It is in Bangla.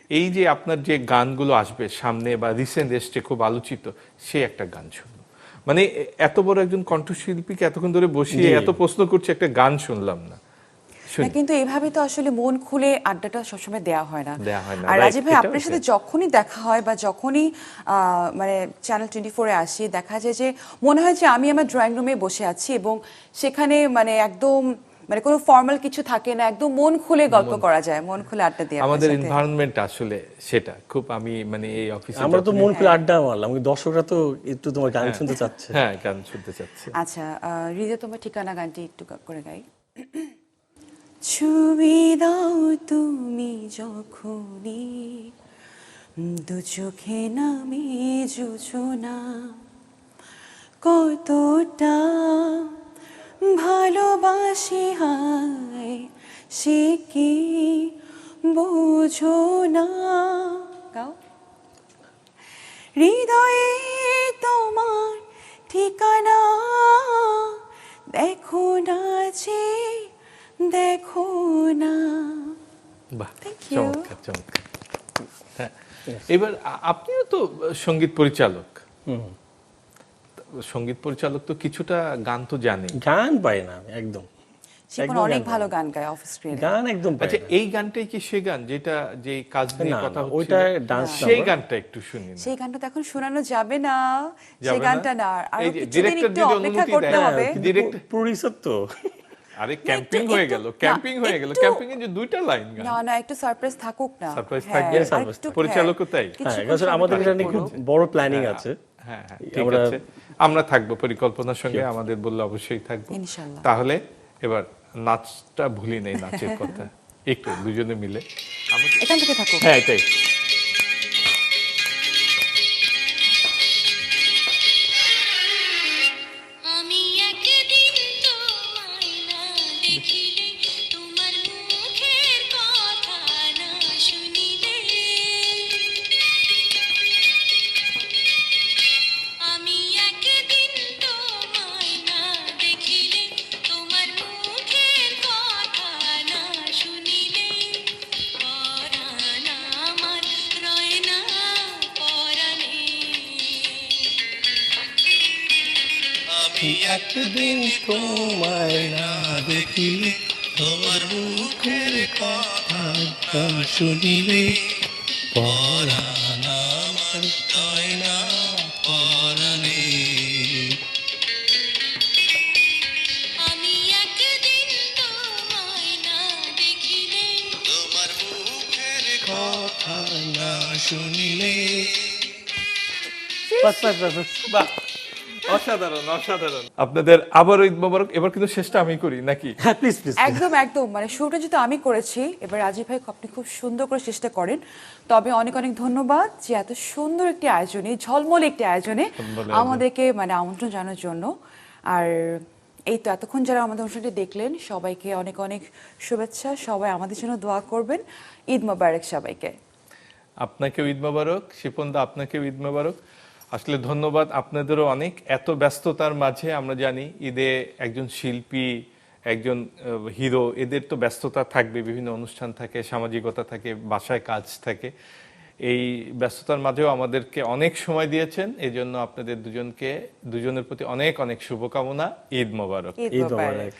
এই যে আপনার যে গানগুলো আসবে সামনে বা রিসেন্ট এসছে খুব আলোচিত, সে একটা গান শুনবো। মানে এত বড় একজন কণ্ঠশিল্পীকে এতক্ষণ ধরে বসিয়ে এত প্রশ্ন করছে, একটা গান শুনলাম না। না, কিন্তু এইভাবে তো আসলে মন খুলে আড্ডাটা সবসময় দেওয়া হয় না। দেয়া হয় না, আর রাইট, রাজীব ভাই, এটাও আপনার সাথে ঠিক। যখনই দেখা হয় বা যখনই মানে চ্যানেল 24-এ আসি, দেখা যায় যে মনে হয় যে আমি আমার ড্রয়িং রুমে বসে আছি এবং সেখানে মানে একদম মানে কোনো ফর্মাল কিছু থাকে না, একদম মন খুলে গল্প করা যায়, মন খুলে আড্ডা দিয়ে আপনার আমাদের সাথে। এনভায়রনমেন্ট আসলে সেটা খুব, আমি মানে এই অফিসে আমরা তো যখনই- মন খুলে আড্ডা মারলাম, দর্শকরা তো একটু তোমার গান শুনতে চাচ্ছে। হ্যাঁ, গান শুনতে চাচ্ছি। আচ্ছা, হৃদয় তোমার ঠিকানা গানটি একটু করে গাই। ছবি দাও তুমি যখনই দু চোখে নামে যোজনা, কতটা ভালোবাসি হায় সে কি বোঝো না। গাও। হৃদয়ে তোমার ঠিকানা, দেখো না যে দেখো না। বাহ, Thank you. চমৎকার চমৎকার। হ্যাঁ, এবার আপনিও তো সঙ্গীত পরিচালক। সঙ্গীত পরিচালক তো কিছুটা গান তো জানে। গান পাই না আমি একদম, শিপন অনেক ভালো গান গায় অফ স্ক্রিনে। গান একদম পাই আচ্ছা, না। এই গানটাই কি সে গান যেটা যে কাজ নিয়ে না, কথা না, হচ্ছে, ওইটা ডান্স সেই নাম্বার। গানটা একটু শুনি না। সেই গানটা তো এখন শোনানো যাবে না, যাবে সেই না? গানটা না, আর এই যে কিছুদিন ডিরেক্টর একটু যদি অপেক্ষা অনুমতি করতে দেয়, হবে। ডিরেক্টর প্রডিউসার তো আরে ক্যাম্পিং একটু- হয়ে একটু- গেল, না, ক্যাম্পিং হয়ে গেল, একটু- ক্যাম্পিং এর যে দুইটা লাইন গান। না না, একটু সারপ্রাইজ থাকুক না। Surprise হ্যাঁ, থাকবে? আর একটু, পরিচালকও তাই? হ্যাঁ, হ্যাঁ, কিছুক্ষণ আসলে আমাদের সময় এটা নিয়ে খুব করুক। বড় প্ল্যানিং আছে। হ্যাঁ হ্যাঁ, ঠিক আমরা- আছে, আমরা থাকবো পরিকল্পনার সঙ্গে, আমাদের বললে অবশ্যই থাকবো ইনশাল্লাহ। তাহলে এবার নাচটা ভুলি নেই, নাচের কথা একটু দুজনে মিলে এখান থেকে থাকুক। হ্যাঁ এটাই। আমি একদিন তোমায় না দেখিলে, তোমার মুখের কথা না শুনিলে, আমি একদিন তোমায় না দেখিলে, তোমার মুখের কথা না শুনিলে, পরাণ আমার রয় না পরাণে। আমি একদিন তোমায় না দেখিলে, তোমার মুখের কথা না শুনিলে, পরাণ আমার রয় না পরাণে। আমি একদিন তোমায় না দেখিলে, তোমার মুখের কথা না শুনিলে। বাহ, অসাধারণ অসাধারণ। আপনাদের আবার ঈদ মোবারক। এবার কিন্তু শেষটা আমি করি নাকি? হ্যাঁ, প্লিজ প্লিজ। একদম একদম, মানে শুরুটা যেহেতু আমি করেছি, এবার রাজীব ভাই আপনি খুব সুন্দর করে চেষ্টা করেন। তবে অনেক অনেক ধন্যবাদ যে এত সুন্দর একটি আয়োজনে, ঝলমলে একটি আয়োজনে ঝলমলে আয়োজন। আমাদেরকে মানে আমন্ত্রণ জানানোর জন্য। আর এই তো এতক্ষণ যারা আমাদের অনুষ্ঠানটি দেখলেন, সবাইকে অনেক অনেক শুভেচ্ছা, সবাই আমাদের জন্য দোয়া করবেন। ঈদ মোবারক সবাইকে। আপনাকেও ঈদ মোবারক, শিপনদা আপনাকেও ঈদ মোবারক। আসলে ধন্যবাদ আপনাদেরও অনেক, এত ব্যস্ততার মাঝে আমরা জানি ঈদে একজন শিল্পী, একজন হিরো, এদের তো ব্যস্ততা থাকবে, বিভিন্ন অনুষ্ঠান থাকে, সামাজিকতা থাকে, বাসায় কাজ থাকে। এই ব্যস্ততার মাঝেও আমাদেরকে অনেক সময় দিয়েছেন, এই জন্য আপনাদের দুজনের প্রতি অনেক অনেক শুভকামনা। ঈদ মোবারক। ঈদ ঈদ মোবারক। মোবারক।